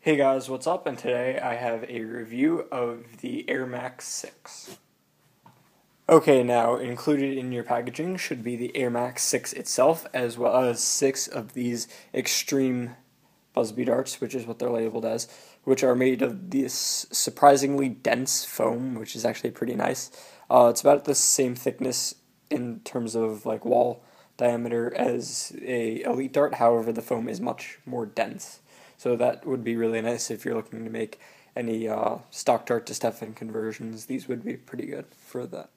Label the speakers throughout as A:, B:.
A: Hey guys, what's up? And today I have a review of the Air Max 6. Okay, now included in your packaging should be the Air Max 6 itself, as well as 6 of these extreme Busby darts, which is what they're labeled as, which are made of this surprisingly dense foam, which is actually pretty nice. It's about the same thickness in terms of like wall diameter as a Elite Dart, however the foam is much more dense. So that would be really nice if you're looking to make any stock dart to Stefan conversions. These would be pretty good for that.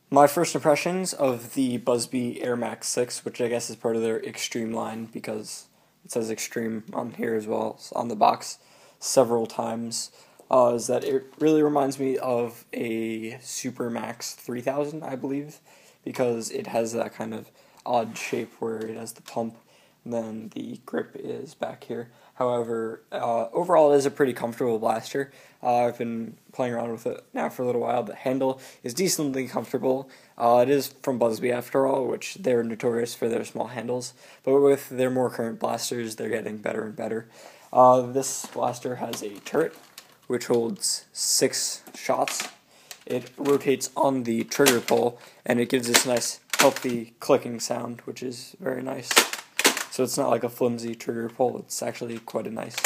A: My first impressions of the Busby Air Max 6, which I guess is part of their Extreme line because it says Extreme on here as well as on the box several times, is that it really reminds me of a Super Max 3000, I believe, because it has that kind of odd shape where it has the pump and then the grip is back here. However, overall it is a pretty comfortable blaster. I've been playing around with it now for a little while. The handle is decently comfortable. It is from Busby after all, which they're notorious for their small handles, but with their more current blasters, they're getting better and better. This blaster has a turret, which holds 6 shots. It rotates on the trigger pull, and it gives this nice, healthy clicking sound, which is very nice. So it's not like a flimsy trigger pull, it's actually quite a nice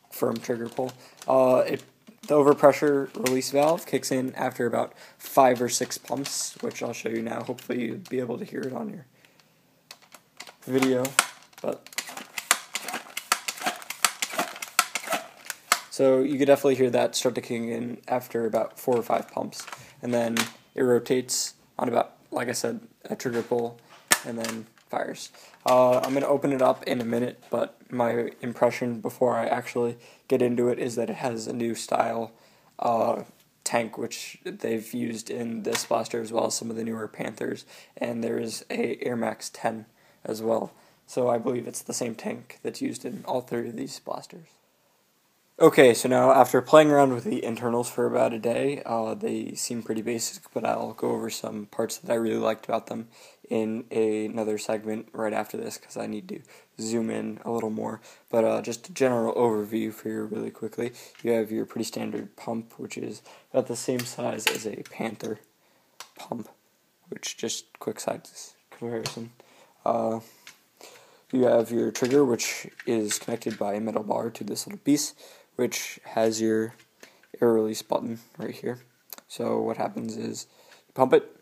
A: firm trigger pull. The overpressure release valve kicks in after about 5 or 6 pumps, which I'll show you now. Hopefully you'll be able to hear it on your video. So you could definitely hear that start to kick in after about 4 or 5 pumps. And then it rotates on about, like I said, a trigger pull, and then fires. I'm going to open it up in a minute, but my impression before I actually get into it is that it has a new style tank, which they've used in this blaster as well as some of the newer Panthers, and there is a Air Max 10 as well. So I believe it's the same tank that's used in all 3 of these blasters. Okay, so now after playing around with the internals for about a day, they seem pretty basic, but I'll go over some parts that I really liked about them in another segment right after this because I need to zoom in a little more. But just a general overview for you really quickly. You have your pretty standard pump, which is about the same size as a Panther pump, which just quick size comparison. You have your trigger, which is connected by a metal bar to this little piece, which has your air release button right here. So what happens is you pump it,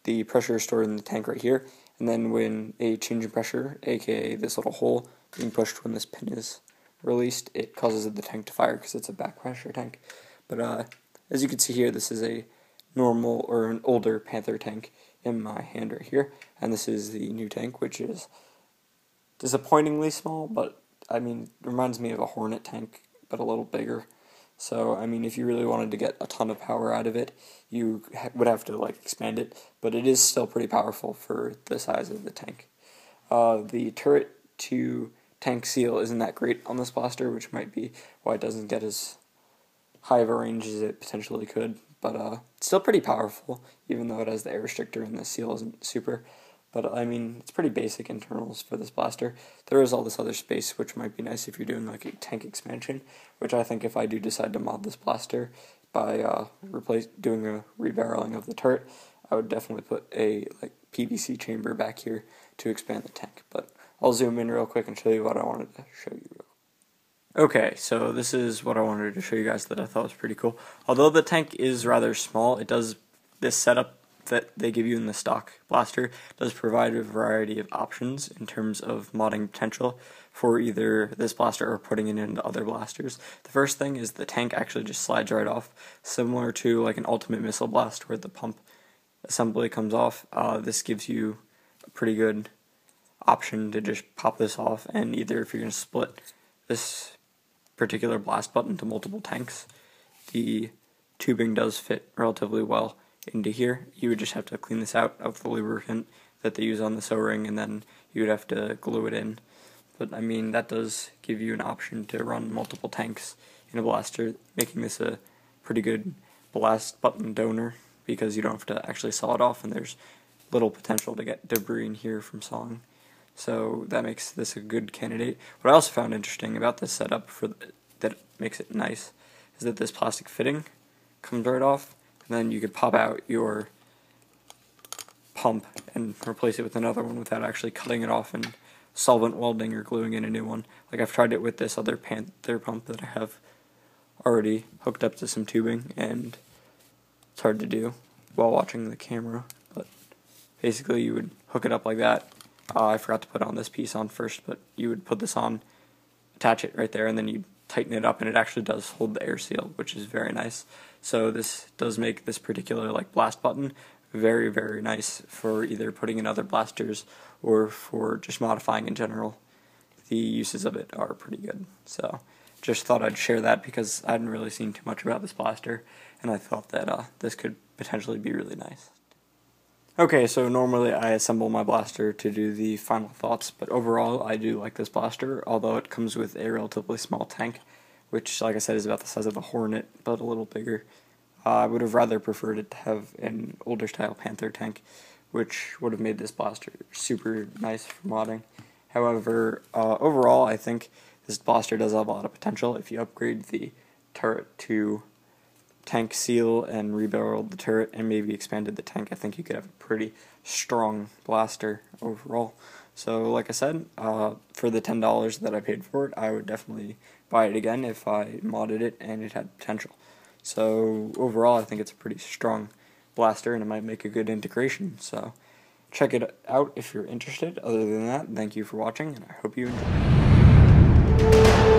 A: the pressure is stored in the tank right here, and then when a change in pressure, aka this little hole being pushed when this pin is released, it causes the tank to fire because it's a back pressure tank. But as you can see here, this is a normal or an older Panther tank in my hand right here, and this is the new tank, which is disappointingly small, but I mean, it reminds me of a Hornet tank, but a little bigger. So, I mean, if you really wanted to get a ton of power out of it, you would have to, like, expand it, but it is still pretty powerful for the size of the tank. The turret to tank seal isn't that great on this blaster, which might be why it doesn't get as high of a range as it potentially could, but it's still pretty powerful, even though it has the air restrictor and the seal isn't super. But, I mean, it's pretty basic internals for this blaster. There is all this other space, which might be nice if you're doing, like, a tank expansion, which I think if I do decide to mod this blaster by doing a rebarreling of the turret, I would definitely put a, like, PVC chamber back here to expand the tank. But I'll zoom in real quick and show you what I wanted to show you. Okay, so this is what I wanted to show you guys that I thought was pretty cool. Although the tank is rather small, it does, this setup that they give you in the stock blaster does provide a variety of options in terms of modding potential for either this blaster or putting it into other blasters. The first thing is the tank actually just slides right off, similar to like an ultimate missile blast where the pump assembly comes off. This gives you a pretty good option to just pop this off, and either if you're going to split this particular blast button to multiple tanks, the tubing does fit relatively well into here. You would just have to clean this out of the lubricant that they use on the O-ring, and then you would have to glue it in. But I mean, that does give you an option to run multiple tanks in a blaster, making this a pretty good blast button donor because you don't have to actually saw it off, and there's little potential to get debris in here from sawing so that makes this a good candidate. What I also found interesting about this setup that makes it nice is that this plastic fitting comes right off, and then you could pop out your pump and replace it with another one without actually cutting it off and solvent welding or gluing in a new one. Like I've tried it with this other Panther pump that I have already hooked up to some tubing, and it's hard to do while watching the camera, but basically you would hook it up like that. I forgot to put on this piece on first, but you would put this on, attach it right there, and then you tighten it up, and it actually does hold the air seal, which is very nice. So this does make this particular like blast button very, very nice for either putting in other blasters or for just modifying in general. The uses of it are pretty good. So just thought I'd share that because I hadn't really seen too much about this blaster, and I thought that this could potentially be really nice. Okay, so normally I assemble my blaster to do the final thoughts, but overall I do like this blaster, although it comes with a relatively small tank, which, like I said, is about the size of a Hornet, but a little bigger. I would have rather preferred it to have an older style Panther tank, which would have made this blaster super nice for modding. However, overall I think this blaster does have a lot of potential. If you upgrade the turret to tank seal and rebarreled the turret and maybe expanded the tank, I think you could have a pretty strong blaster overall. So like I said, for the $10 that I paid for it, I would definitely buy it again if I modded it and it had potential. So overall I think it's a pretty strong blaster and it might make a good integration. So check it out if you're interested. Other than that, thank you for watching and I hope you enjoy.